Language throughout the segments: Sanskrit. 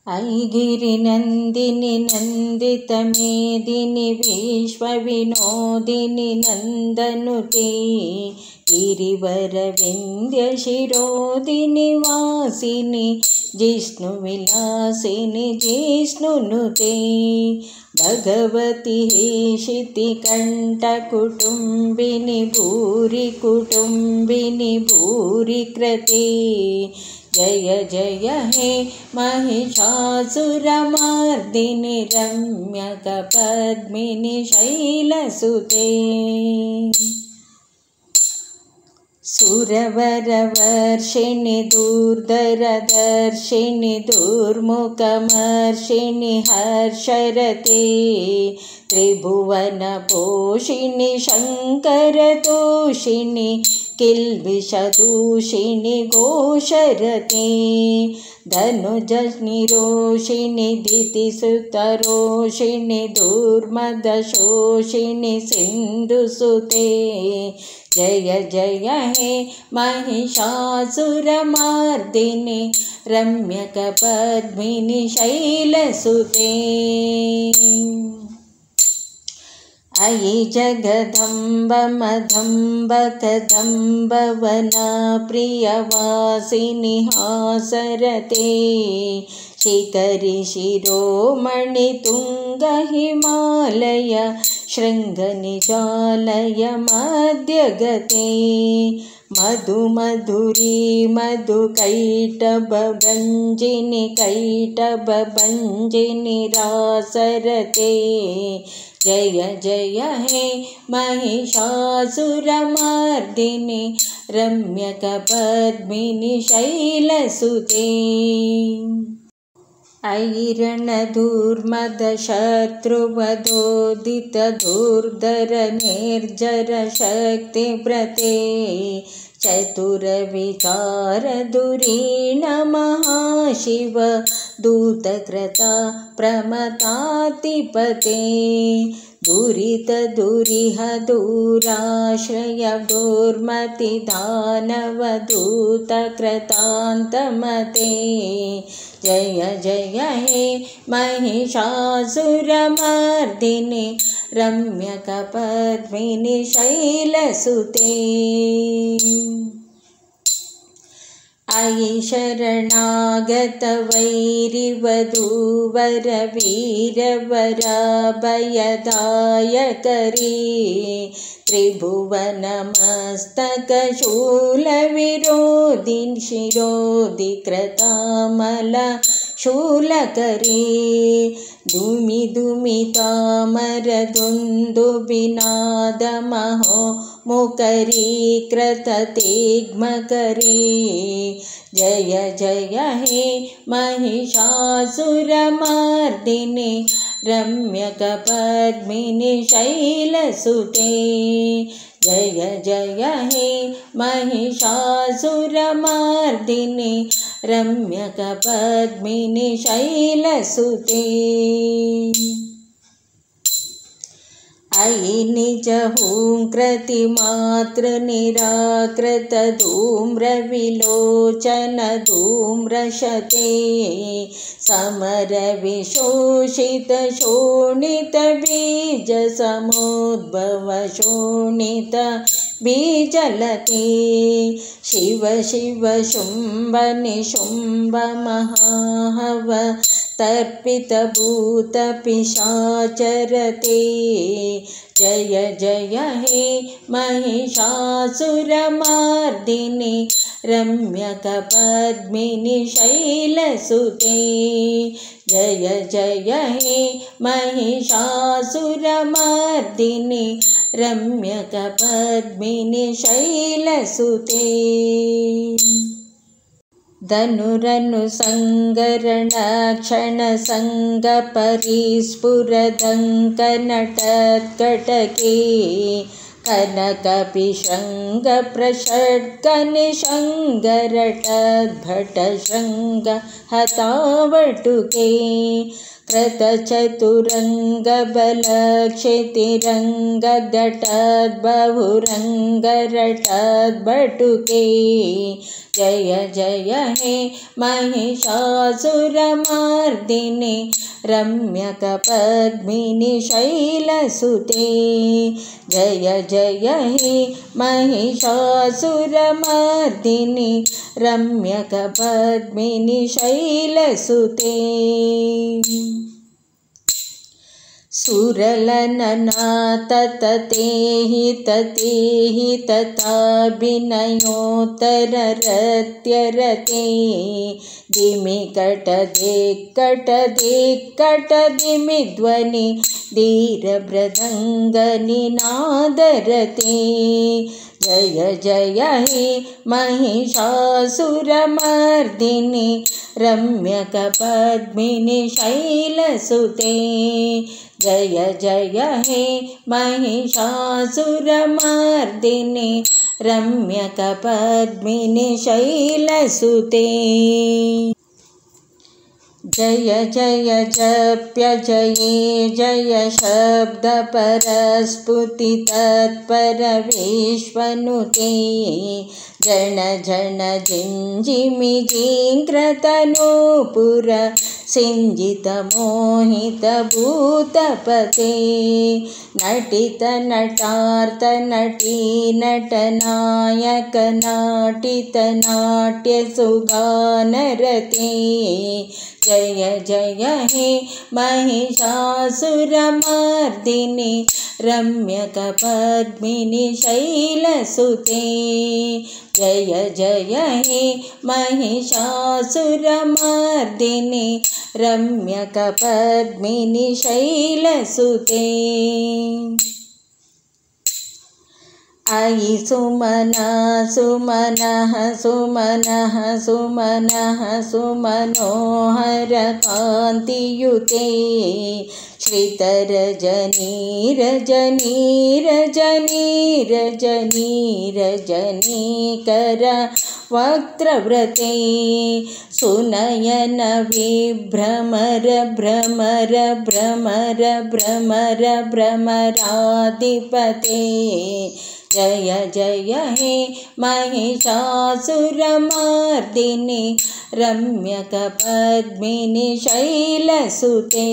ऐगिरिनन्दिनि नन्दितमेदिनि विश्वविनोदिनि नन्दनुते गिरिवरविन्द्यशिरोदिनि वासिनि जिष्णुविलासिनि जिष्णुनुते भगवति शितिकण्ठकुटुम्बिनि भूरि कुटुम्बिनि भूरि कृते जय जय हे महिषासुरमर्दिनि रम्यकपद्मिनि शैलसुते सुरवरवर्षिणि दूर्धरदर्शिनि दुर्मुखमर्षिणि हर्षरते त्रिभुवनपोषिणि शङ्करतोषिणि किल्बिषदूषिणि घोषरते धनुजनिरोषिणि दितिसुतरोषिणि दुर्मदशोषिणि सिन्धुसुते जय जय हे महिषासुरमर्दिनि रम्यकपद्मिनि शैलसुते अयि जगदम्ब मदम्ब कदम्ब वनप्रियवासिनि हासरते शिखरि शिरोमणि तुङ्ग हिमालय शृङ्गनिजालय मध्यगते मधुमधुरी मधुकैटभगञ्जिनि कैटभभञ्जिनि रासरते जय जय हे महिषासुरमर्दिनि रम्यकपद्मिनि शैलसुते ऐरणधूर्मदशत्रुवधोदितधुर्धर निर्जर शक्तिव्रते चतुरविचारधुरीण महाशिव दूतकृता प्रमथातिपते दुरितदुरिह दूराश्रय दुर्मतिदानवदूतकृतान्तमते जय जय हे महिषासुरमर्दिनि रम्यकपद्मिनि शैलसुते अयि शरणागतवैरिवधूवरवीरवराभयदायकरी त्रिभुवनमस्तकशूलविरोधिनि शिरोधिकृतामल शूलकरी दुमि दुमितामरदुन्दुभिनादमहो मुकरीकृततिग्मकरी जय जय हे महिषासुरमर्दिनि रम्यकपद्मिनि शैलसुते जय जय हे महिषासुरमर्दिनि रम्यकपद्मिनि शैलसुते अयि निजहुङ्कृतिमातृनिराकृत धूम्रविलोचन धूम्रशते समरविशोषित शोणित बीजसमुद्भव शोणित बीजलते शिव शिव शुम्भ निशुम्भ महाहव तर्पितभूतपिशाचरते जय जय हे महिषासुरमर्दिनि रम्यकपद्मिनि शैलसुते जय जय हे महिषासुरमर्दिनि रम्यकपद्मिनि शैलसुते धनुरनुसङ्गरणक्षणसङ्गपरिस्फुरदङ्कनटत्कटके कनकपिशङ्गप्रषड्गनिशङ्गरटद्भटशृङ्ग हतावटुके कृतचतुरङ्गबलक्षितिरङ्गदटद्बहुरङ्गरटद्बटुके जय जय हे महिषासुरमर्दिनि रम्यकपद्मिनि शैलसुते जय जय हे महिषासुरमर्दिनि रम्यकपद्मिनि शैलसुते सुरलनना तततेहि ततेहि तताभिनयोत्तररत्यरते दिमिकटदिक्कटदिक्कटदिमिध्वनि धीरमृदङ्गनिनादरते जय जय हे महिषासुरमर्दिनि रम्यकपद्मिनि शैलसुते जय जय हे महिषासुरमर्दिनि रम्यकपद्मिनि शैलसुते जय जय जप्य जये जय शब्दपरस्फुति तत्परविश्वनुते जन जन जिञ्जिमि जिङ्कृतनूपुर सिञ्जितमोहितभूतपते नटित नटार्थ नटी नटनायक नाटित नाट्यसुगानरते जय जय हे महिषासुरमर्दिनि रम्यकपद्मिनि शैलसुते जय जय हे महिषासुरमर्दिनि रम्यकपद्मिनि शैलसुते अयि सुमना सुमनः सुमनः सुमनः सुमनोहर कान्तियुते श्रितरजनी रजनी रजनी रजनी रजनीकर वक्त्रव्रते सुनयन विभ्रमर भ्रमर भ्रमर भ्रमर भ्रमराधिपते जय जय हे महिषासुरमर्दिनि रम्यकपद्मिनि शैलसुते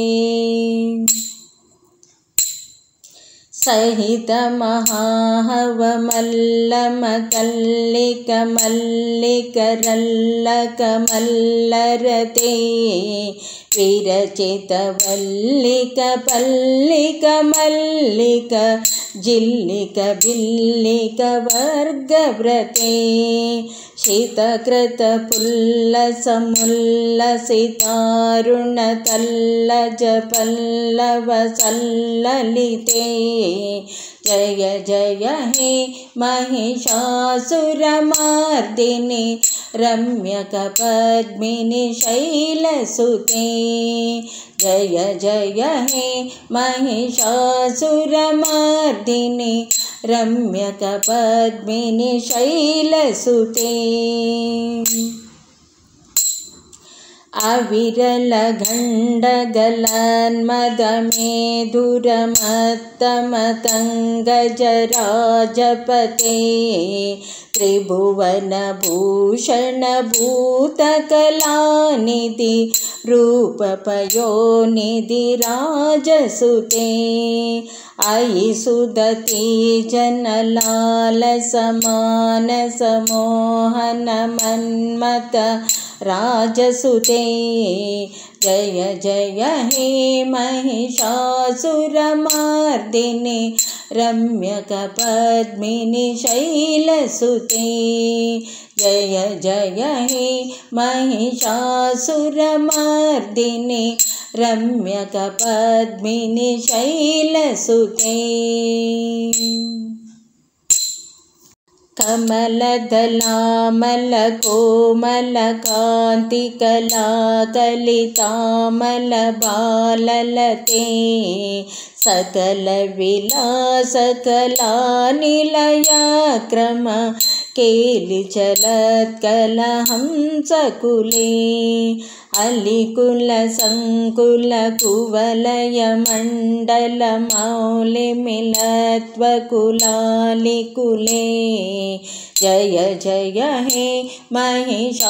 सहितमहाहवमल्लमकल्लिकमल्लिकरल्लकमल्लरते विरचितवल्लिकपल्लिकमल्लिक जिल्लिकबिल्लिकवर्गव्रते शीतकृतपुल्लसमुल्लसितारुणतल्लजपल्लवसल्ललिते जय जय हे महिषासुरमर्दिनि रम्यकपद्मिनि शैलसुते जय जय हे महिषासुरमर्दिनि रम्यकपद्मिनि शैलसुते अविरलगण्डगलान्मदमेधुरमत्तमतङ्गजराजपते त्रिभुवनभूषणभूतकलानिधि रूपपयोनिधि राजसुते अयि सुदती जनलालसमानसमोहनमन्मत राजसुते जय जय हे महिषासुरमर्दिनि रम्यकपद्मिनि शैलसुते जय जय हे महिषासुरमर्दिनि रम्यकपद्मिनि शैलसुते कमलदलामलकोमलकान्तिकलाकलितामलबाललते सकल विलास कला निलया क्रम केलि चलत् कलहंसकुले अलिकुल संकुल कुवलय मंडल मौलि मिलत्वकुलालिकुले जय जय हे महिषासुरमर्दिनि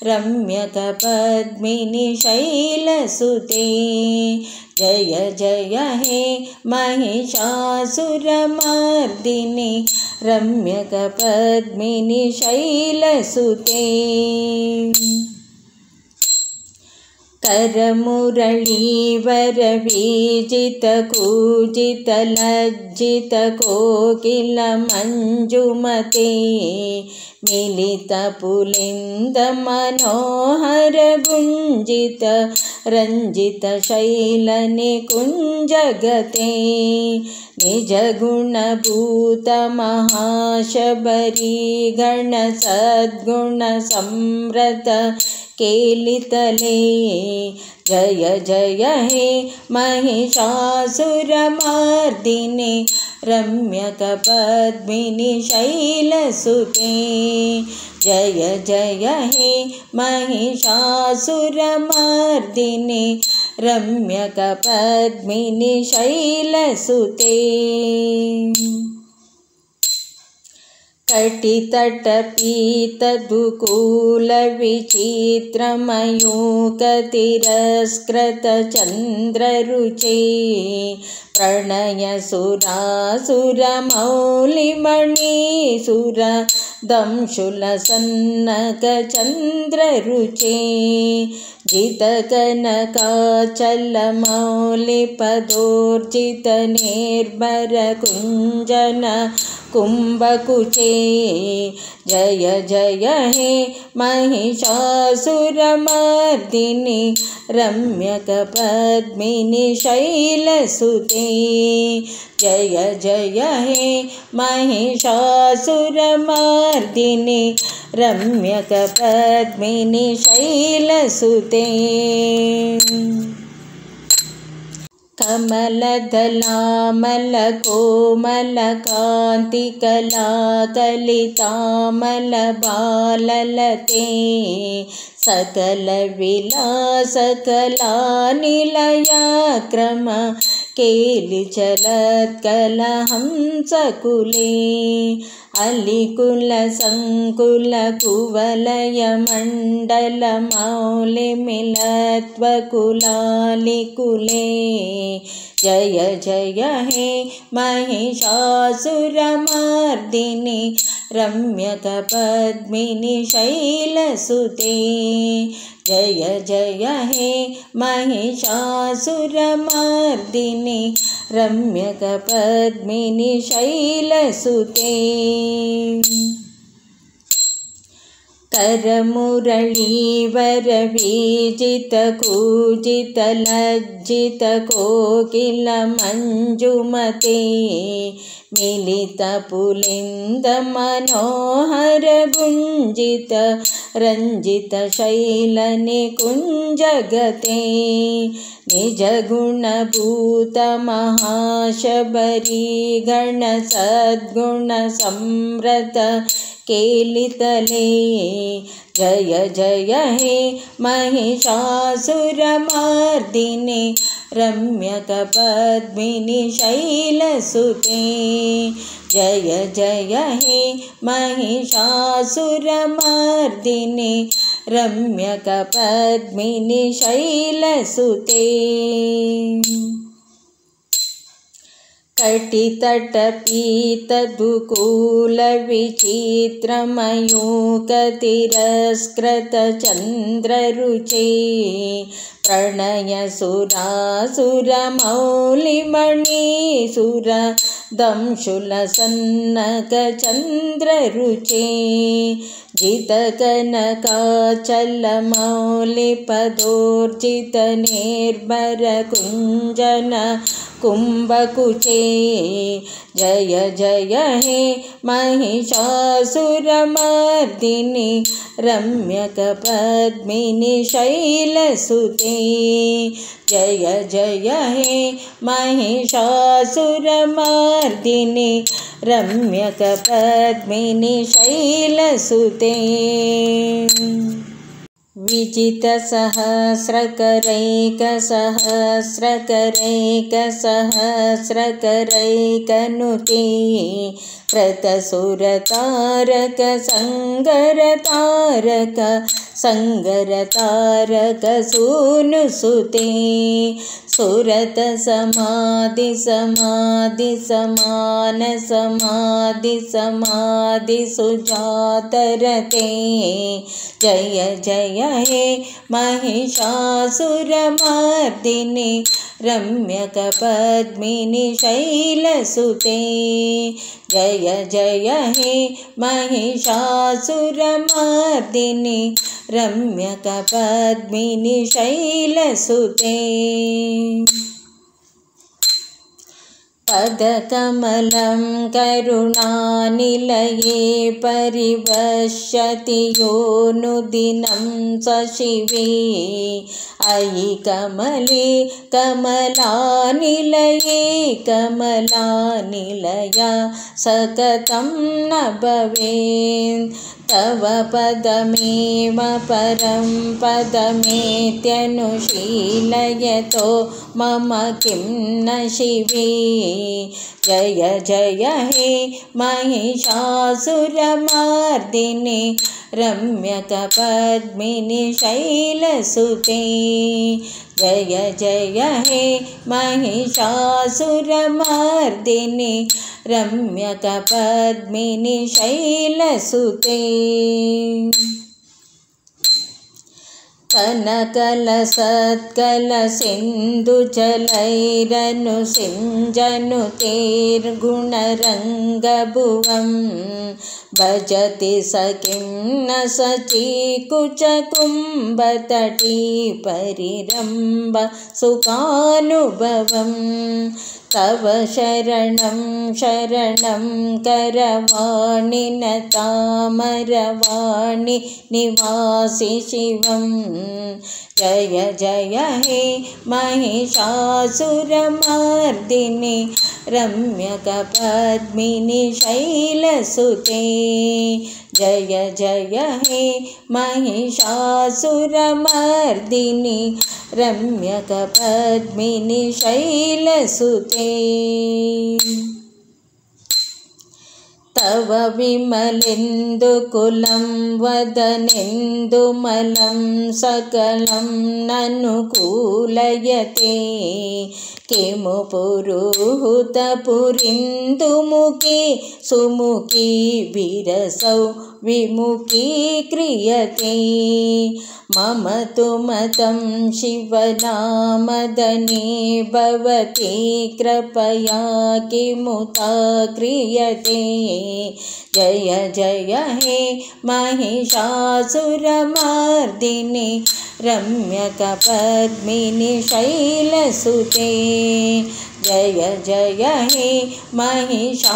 रम्यकपद्मिनि शैलसुते जय जय हे महिषासुरमर्दिनि रम्यकपद्मिनि शैलसुते करमुरलीवर वीजित कूजित लज्जित कोकिल मंजुमते मिलित पुलिंद मनोहर गुंजित रंजित शैल निकुंजगते निज गुणभूत महाशबरी गण सद्गुण सम्रत केलितले जय जय हे महिषासुरमर्दिनि रम्यकपद्मिनि शैलसुते जय जय हे महिषासुरमर्दिनि रम्यकपद्मिनि शैलसुते कटितटपीतदुकूल विचित्रमयूक तिरस्कृत चन्द्ररुचे प्रणय सुरासुरमौलिमणिसुर दंशुल सन्नक चन्द्ररुचे जितकनकाचल मौलिपदोर्जित निर्भर कुञ्जन कुम्भकुचे जय जय हे महिषासुरमर्दिनि रम्यकपद्मिनि शैलसुते जय जय हे महिषासुरमर्दिनि रम्यकपद्मिनि शैलसुते कमलदलामल कोमल कान्तिकला कलितामल बाललते सकल विलास कला निलया क्रम केलि चलत् कलहंसकुले अलिकुल संकुल कुवलय मंडल मौलि मिलत्वकुलालिकुले जय जय हे महिषासुरमर्दिनि रम्यकपद्मिनि शैलसुते जय जय हे महिषासुरमर्दिनि रम्यकपद्मिनि शैलसुते करमुरलीवर वीजित कूजित लज्जित कोकिल मंजुमते मिलित पुलिंद मनोहर गुंजित रंजित शैल निकुंजगते निज गुणभूत महाशबरी गण सद्गुण सम्रत केलितले जय जय हे महिषासुरमर्दिनि रम्यकपद्मिनि शैलसुते जय जय हे महिषासुरमर्दिनि रम्यकपद्मिनि शैलसुते कटितटपीतदुकूल विचित्रमयूक तिरस्कृत चन्द्ररुचे प्रणय सुरासुरमौलिमणिसुर दंशुल सन्नक चन्द्ररुचे जितकनकाचल मौलिपदोर्जित निर्भर कुञ्जन कुम्भकुचे जय जय हे महिषासुरमर्दिनि रम्यकपद्मिनि शैलसुते जय जय हे महिषासुरमर्दिनि रम्यकपद्मिनि शैलसुते विजितसहस्रकरैकसहस्रकरैकनुते कृतसुरतारक संगरतारक संगरतारक सूनुसुते सुरत समाधि समाधि समान समाधि समाधि सुजातरते जय जय हे महिषासुरमर्दिनि रम्यकपद्मिनि शैलसुते जय जय हे महिषासुरमर्दिनि रम्यकपद्मिनि शैलसुते पदकमलं करुणानिलये परिवश्यति योऽनुदिनं स शिवे अयि कमले कमलानिलये कमलानिलया सकतं न भवेत् तव पदमेव परं पदमेत्यनुशीलयतो मम किं न शिवे जय जय हे महिषासुरमर्दिनि रम्यकपद्मिनि शैलसुते जय जय हे महिषासुरमर्दिनि रम्यकपद्मिनि शैलसुते कनकलसत्कलसिन्धुजलैरनुसिञ्जनुतेर्गुणरङ्गभुवं भजति स किं न सचीकुचकुम्भतटी परिरम्भ सुखानुभवम् तव शरणं शरणं करवाणि न तामरवाणि निवासि शिवं जय जय हे महिषासुरमर्दिनि रम्यकपद्मिनि शैलसुते जय जय हे महिषासुरमर्दिनि रम्यकपद्मिनि शैलसुते तव विमलेन्दुकुलं वदनेन्दुमलं सकलं ननुकूलयते किमु पुरुहूतपुरीन्दुमुखी सुमुखी विरसौ विमुखी क्रियते मम तु मतं शिवनामदने भवती कृपया किमुता क्रियते जय जय हे महिषासुरमर्दिनि रम्यकपद्मिनि शैलसुते जय जय हे महिषासुरमर्दिनि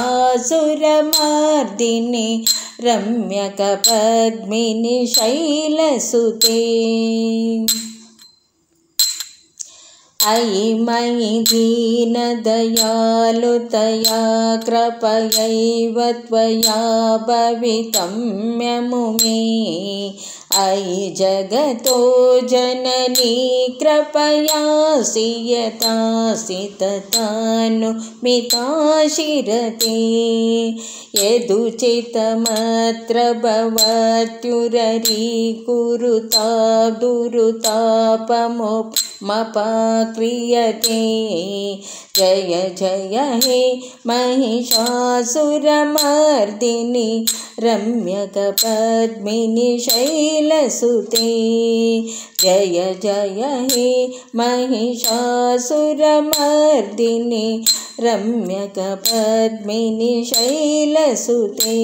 रम्यकपद्मिनि शैलसुते अयि मयि दीनदयालुतया कृपयैव त्वया भवितम्यमु मे अयि जगतो जननी कृपयासि यतासि तथानुमिताशिरते यदुचितमत्र भवत्युररीकुरुता दुरुतापमुपमपाक्रियते जय जय हे महिषासुरमर्दिनि रम्यकपद्मिनि शैलसुते जय जय हे महिषासुरमर्दिनि रम्यकपद्मिनि शैलसुते।